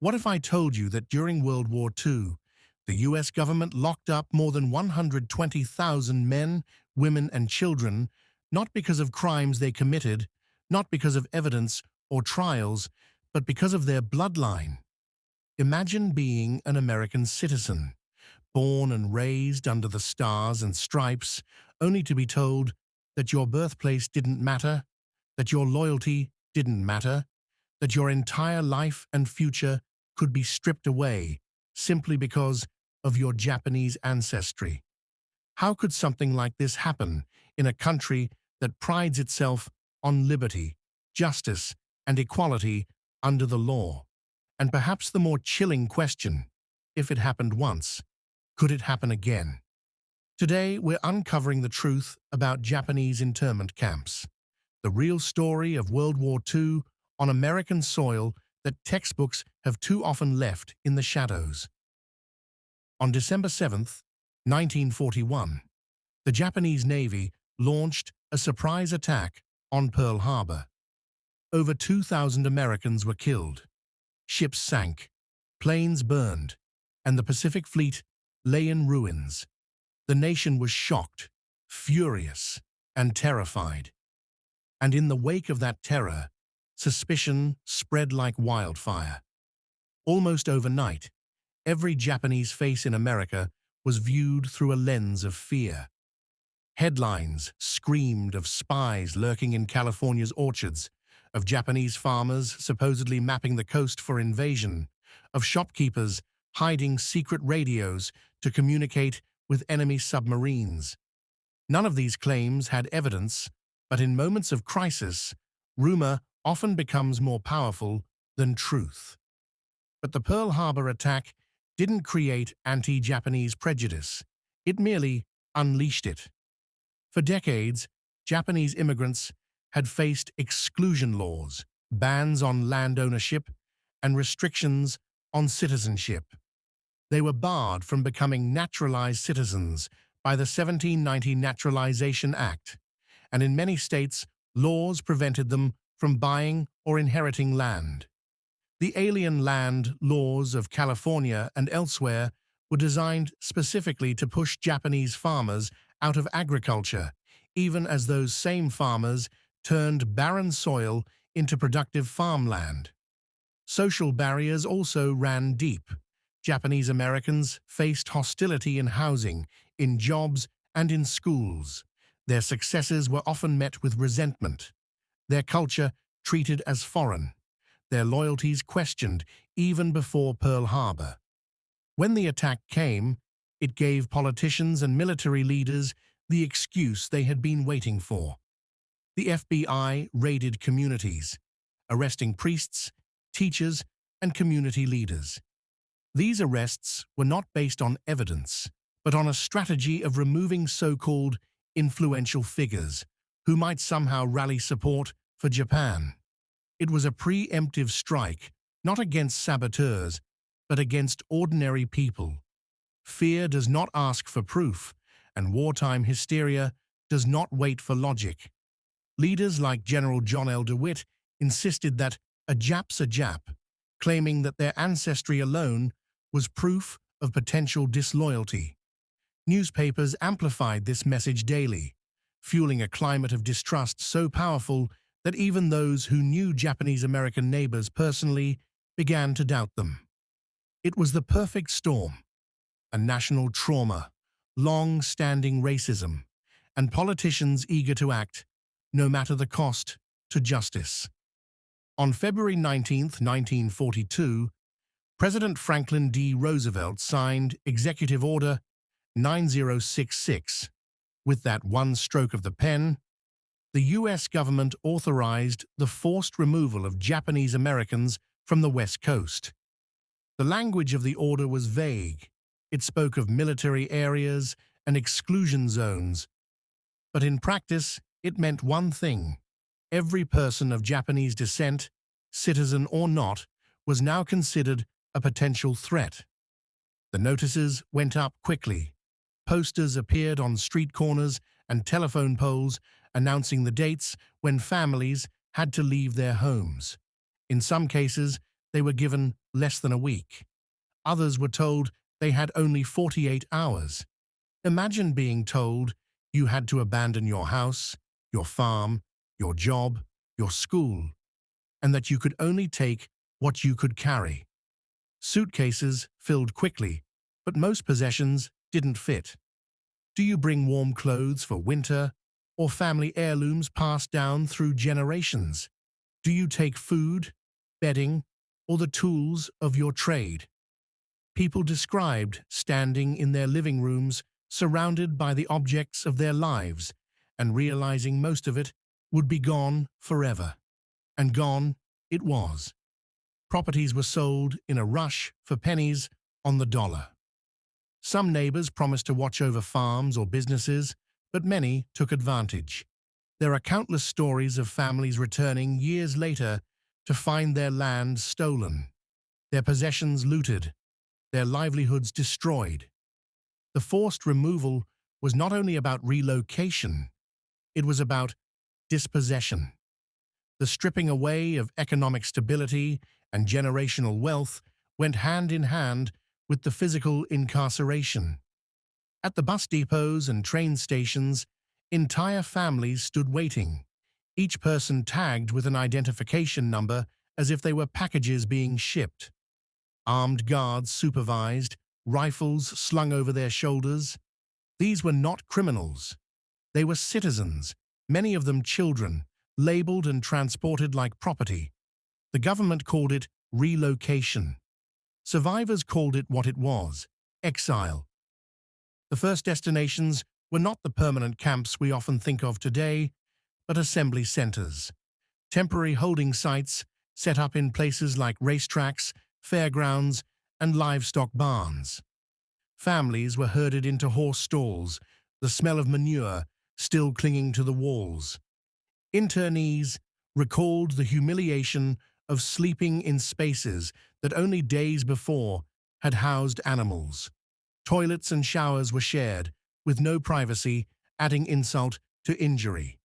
What if I told you that during World War II, the US government locked up more than 120,000 men, women, and children, not because of crimes they committed, not because of evidence or trials, but because of their bloodline? Imagine being an American citizen, born and raised under the stars and stripes, only to be told that your birthplace didn't matter, that your loyalty didn't matter, that your entire life and future could be stripped away simply because of your Japanese ancestry. How could something like this happen in a country that prides itself on liberty, justice, and equality under the law? And perhaps the more chilling question, if it happened once, could it happen again? Today, we're uncovering the truth about Japanese internment camps, the real story of World War II on American soil that textbooks have too often left in the shadows. On December 7, 1941, the Japanese Navy launched a surprise attack on Pearl Harbor. Over 2,000 Americans were killed. Ships sank, planes burned, and the Pacific Fleet lay in ruins. The nation was shocked, furious, and terrified. And in the wake of that terror, suspicion spread like wildfire. Almost overnight, every Japanese face in America was viewed through a lens of fear. Headlines screamed of spies lurking in California's orchards, of Japanese farmers supposedly mapping the coast for invasion, of shopkeepers hiding secret radios to communicate with enemy submarines. None of these claims had evidence, but in moments of crisis, rumor often becomes more powerful than truth. But the Pearl Harbor attack didn't create anti-Japanese prejudice. It merely unleashed it. For decades, Japanese immigrants had faced exclusion laws, bans on land ownership, and restrictions on citizenship. They were barred from becoming naturalized citizens by the 1790 Naturalization Act, and in many states, laws prevented them from buying or inheriting land. The alien land laws of California and elsewhere were designed specifically to push Japanese farmers out of agriculture, even as those same farmers turned barren soil into productive farmland. Social barriers also ran deep. Japanese Americans faced hostility in housing, in jobs, and in schools. Their successes were often met with resentment, their culture treated as foreign, their loyalties questioned even before Pearl Harbor. When the attack came, it gave politicians and military leaders the excuse they had been waiting for. The FBI raided communities, arresting priests, teachers, and community leaders. These arrests were not based on evidence, but on a strategy of removing so-called influential figures who might somehow rally support for Japan. It was a preemptive strike, not against saboteurs, but against ordinary people. Fear does not ask for proof, and wartime hysteria does not wait for logic. Leaders like General John L. DeWitt insisted that a Jap's a Jap, claiming that their ancestry alone was proof of potential disloyalty. Newspapers amplified this message daily, fueling a climate of distrust so powerful that even those who knew Japanese American neighbors personally began to doubt them. It was the perfect storm: a national trauma, long-standing racism, and politicians eager to act, no matter the cost, to justice. On February 19, 1942, President Franklin D. Roosevelt signed Executive Order 9066. With that one stroke of the pen, the U.S. government authorized the forced removal of Japanese Americans from the West Coast. The language of the order was vague. It spoke of military areas and exclusion zones. But in practice, it meant one thing: every person of Japanese descent, citizen or not, was now considered a potential threat. The notices went up quickly. Posters appeared on street corners and telephone poles announcing the dates when families had to leave their homes. In some cases, they were given less than a week. Others were told they had only 48 hours. Imagine being told you had to abandon your house, your farm, your job, your school, and that you could only take what you could carry. Suitcases filled quickly, but most possessions didn't fit. Do you bring warm clothes for winter, or family heirlooms passed down through generations? Do you take food, bedding, or the tools of your trade? People described standing in their living rooms, surrounded by the objects of their lives, and realizing most of it would be gone forever. And gone it was. Properties were sold in a rush for pennies on the dollar. Some neighbors promised to watch over farms or businesses, but many took advantage. There are countless stories of families returning years later to find their land stolen, their possessions looted, their livelihoods destroyed. The forced removal was not only about relocation, it was about dispossession. The stripping away of economic stability and generational wealth went hand in hand with the physical incarceration. At the bus depots and train stations, entire families stood waiting, each person tagged with an identification number as if they were packages being shipped. Armed guards supervised, rifles slung over their shoulders. These were not criminals. They were citizens, many of them children, labeled and transported like property. The government called it relocation. Survivors called it what it was: exile. The first destinations were not the permanent camps we often think of today, but assembly centers, temporary holding sites set up in places like racetracks, fairgrounds, and livestock barns. Families were herded into horse stalls, the smell of manure still clinging to the walls. Internees recalled the humiliation of sleeping in spaces that only days before had housed animals. Toilets and showers were shared, with no privacy, adding insult to injury.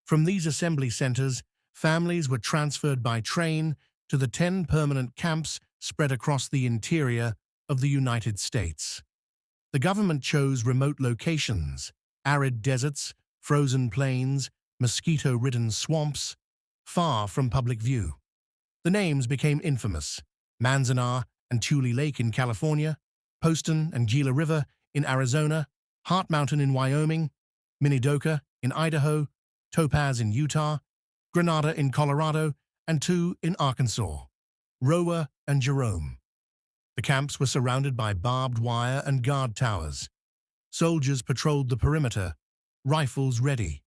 From these assembly centers, families were transferred by train to the 10 permanent camps spread across the interior of the United States. The government chose remote locations: arid deserts, frozen plains, mosquito-ridden swamps, far from public view. The names became infamous: Manzanar and Tule Lake in California, Poston and Gila River in Arizona, Heart Mountain in Wyoming, Minidoka in Idaho, Topaz in Utah, Granada in Colorado, and 2 in Arkansas, Rowa and Jerome. The camps were surrounded by barbed wire and guard towers. Soldiers patrolled the perimeter, rifles ready.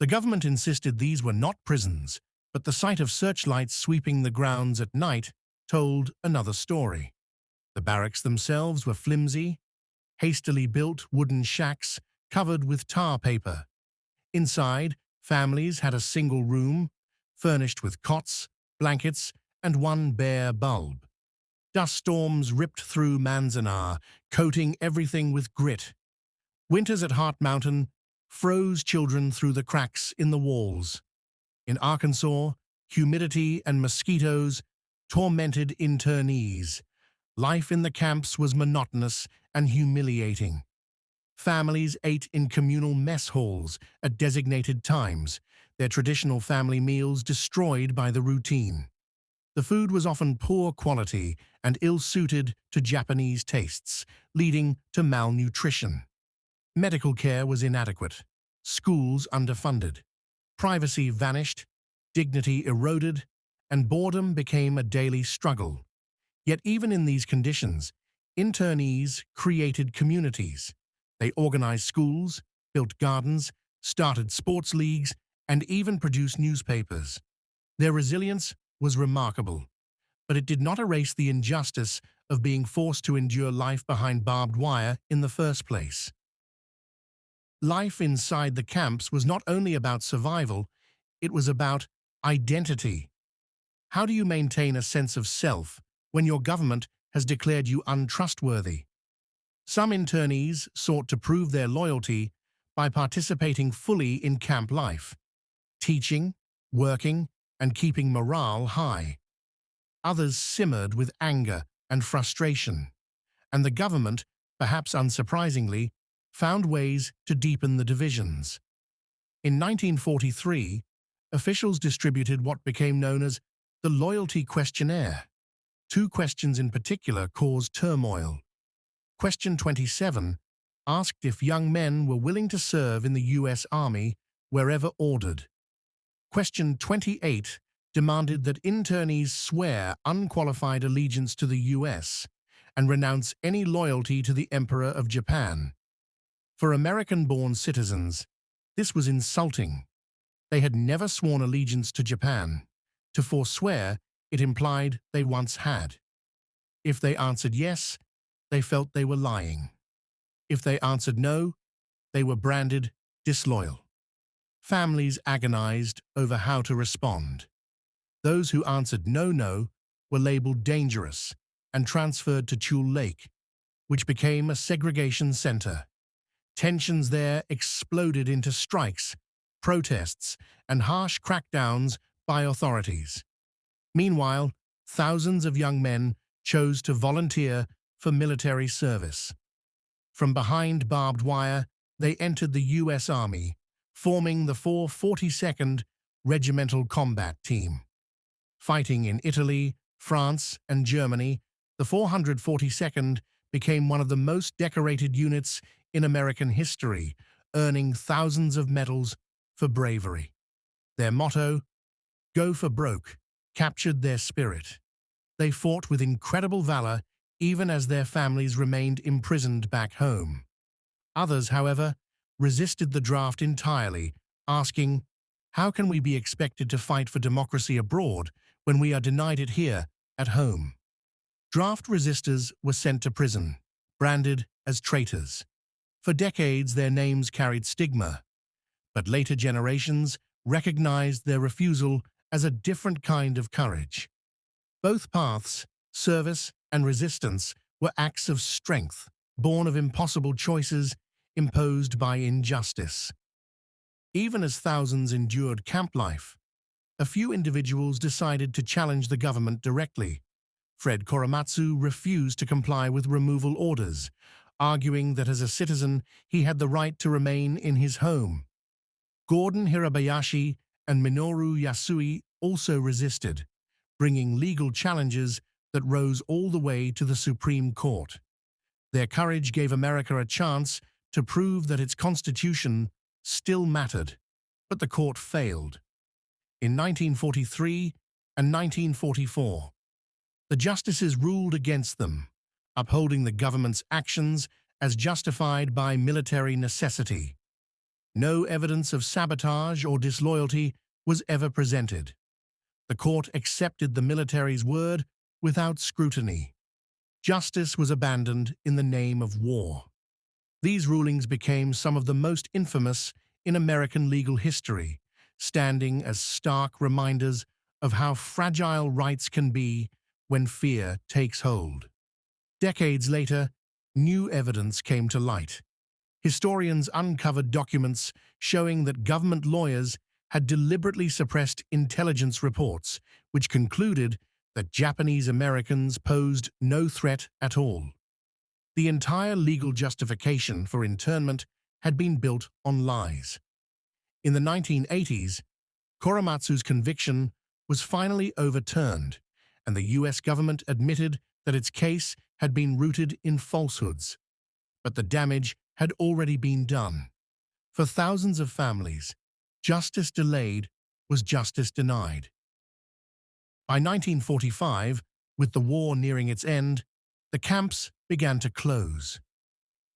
The government insisted these were not prisons, but the sight of searchlights sweeping the grounds at night told another story. The barracks themselves were flimsy, hastily built wooden shacks covered with tar paper. Inside, families had a single room, furnished with cots, blankets, and one bare bulb. Dust storms ripped through Manzanar, coating everything with grit. Winters at Heart Mountain froze children through the cracks in the walls. In Arkansas, humidity and mosquitoes tormented internees. Life in the camps was monotonous and humiliating. Families ate in communal mess halls at designated times, their traditional family meals destroyed by the routine. The food was often poor quality and ill-suited to Japanese tastes, leading to malnutrition. Medical care was inadequate, schools underfunded. Privacy vanished, dignity eroded, and boredom became a daily struggle. Yet even in these conditions, internees created communities. They organized schools, built gardens, started sports leagues, and even produced newspapers. Their resilience was remarkable, but it did not erase the injustice of being forced to endure life behind barbed wire in the first place. Life inside the camps was not only about survival, it was about identity. How do you maintain a sense of self when your government has declared you untrustworthy? Some internees sought to prove their loyalty by participating fully in camp life, teaching, working, and keeping morale high. Others simmered with anger and frustration, and the government, perhaps unsurprisingly, found ways to deepen the divisions. In 1943, officials distributed what became known as the Loyalty Questionnaire. Two questions in particular caused turmoil. Question 27 asked if young men were willing to serve in the U.S. Army wherever ordered. Question 28 demanded that internees swear unqualified allegiance to the U.S. and renounce any loyalty to the Emperor of Japan. For American-born citizens, this was insulting. They had never sworn allegiance to Japan. To forswear, it implied they once had. If they answered yes, they felt they were lying. If they answered no, they were branded disloyal. Families agonized over how to respond. Those who answered no were labeled dangerous and transferred to Tule Lake, which became a segregation center. Tensions there exploded into strikes, protests, and harsh crackdowns by authorities. Meanwhile, thousands of young men chose to volunteer for military service. From behind barbed wire, they entered the U.S. Army, forming the 442nd Regimental Combat Team. Fighting in Italy, France, and Germany, the 442nd became one of the most decorated units in American history, earning thousands of medals for bravery. Their motto, "Go for broke," captured their spirit. They fought with incredible valor even as their families remained imprisoned back home. Others, however, resisted the draft entirely, asking, "How can we be expected to fight for democracy abroad when we are denied it here at home?" Draft resistors were sent to prison, branded as traitors. For decades, their names carried stigma, but later generations recognized their refusal as a different kind of courage. Both paths, service and resistance, were acts of strength, born of impossible choices imposed by injustice. Even as thousands endured camp life, a few individuals decided to challenge the government directly. Fred Korematsu refused to comply with removal orders, arguing that as a citizen he had the right to remain in his home. Gordon Hirabayashi and Minoru Yasui also resisted, bringing legal challenges that rose all the way to the Supreme Court. Their courage gave America a chance to prove that its Constitution still mattered, but the court failed. In 1943 and 1944, the justices ruled against them, upholding the government's actions as justified by military necessity. No evidence of sabotage or disloyalty was ever presented. The court accepted the military's word without scrutiny. Justice was abandoned in the name of war. These rulings became some of the most infamous in American legal history, standing as stark reminders of how fragile rights can be when fear takes hold. Decades later, new evidence came to light. Historians uncovered documents showing that government lawyers had deliberately suppressed intelligence reports, which concluded that Japanese Americans posed no threat at all. The entire legal justification for internment had been built on lies. In the 1980s, Korematsu's conviction was finally overturned, and the U.S. government admitted that its case had been rooted in falsehoods. But the damage had already been done. For thousands of families, justice delayed was justice denied. By 1945, with the war nearing its end, the camps began to close.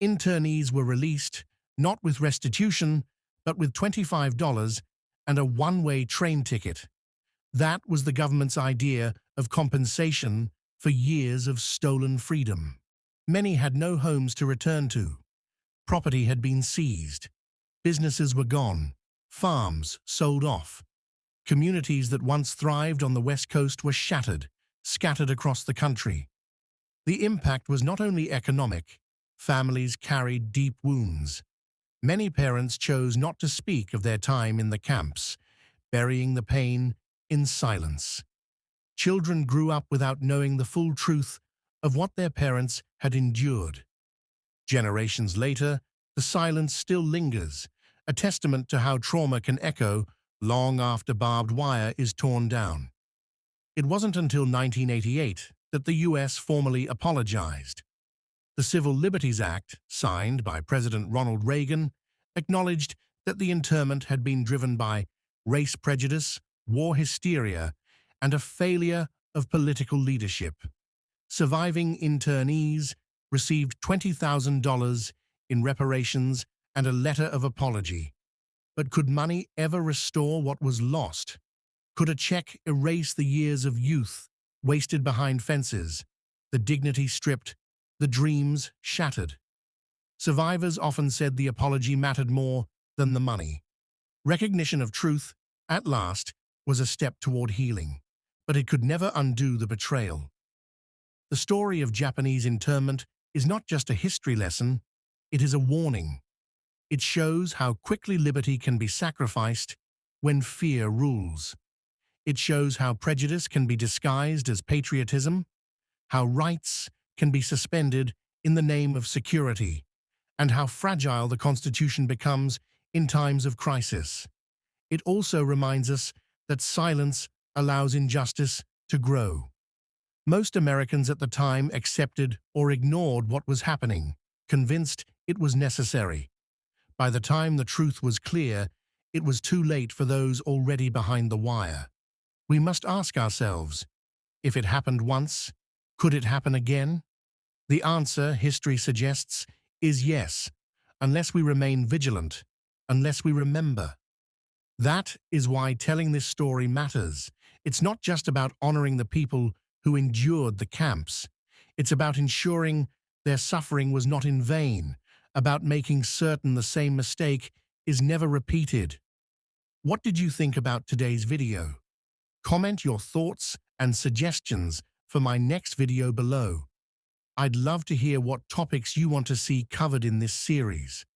Internees were released, not with restitution, but with $25 and a one-way train ticket. That was the government's idea of compensation for years of stolen freedom. Many had no homes to return to. Property had been seized. Businesses were gone. Farms sold off. Communities that once thrived on the West Coast were shattered, scattered across the country. The impact was not only economic. Families carried deep wounds. Many parents chose not to speak of their time in the camps, burying the pain in silence. Children grew up without knowing the full truth of what their parents had endured. Generations later, the silence still lingers, a testament to how trauma can echo long after barbed wire is torn down. It wasn't until 1988 that the US formally apologized. The Civil Liberties Act, signed by President Ronald Reagan, acknowledged that the internment had been driven by race prejudice, war hysteria, and a failure of political leadership. Surviving internees received $20,000 in reparations and a letter of apology. But could money ever restore what was lost? Could a check erase the years of youth wasted behind fences, the dignity stripped, the dreams shattered? Survivors often said the apology mattered more than the money. Recognition of truth, at last, was a step toward healing, but it could never undo the betrayal. The story of Japanese internment is not just a history lesson, it is a warning. It shows how quickly liberty can be sacrificed when fear rules. It shows how prejudice can be disguised as patriotism, how rights can be suspended in the name of security, and how fragile the Constitution becomes in times of crisis. It also reminds us that silence allows injustice to grow. Most Americans at the time accepted or ignored what was happening, convinced it was necessary. By the time the truth was clear, it was too late for those already behind the wire. We must ask ourselves, if it happened once, could it happen again? The answer, history suggests, is yes, unless we remain vigilant, unless we remember. That is why telling this story matters. It's not just about honoring the people who endured the camps. It's about ensuring their suffering was not in vain, about making certain the same mistake is never repeated. What did you think about today's video? Comment your thoughts and suggestions for my next video below. I'd love to hear what topics you want to see covered in this series.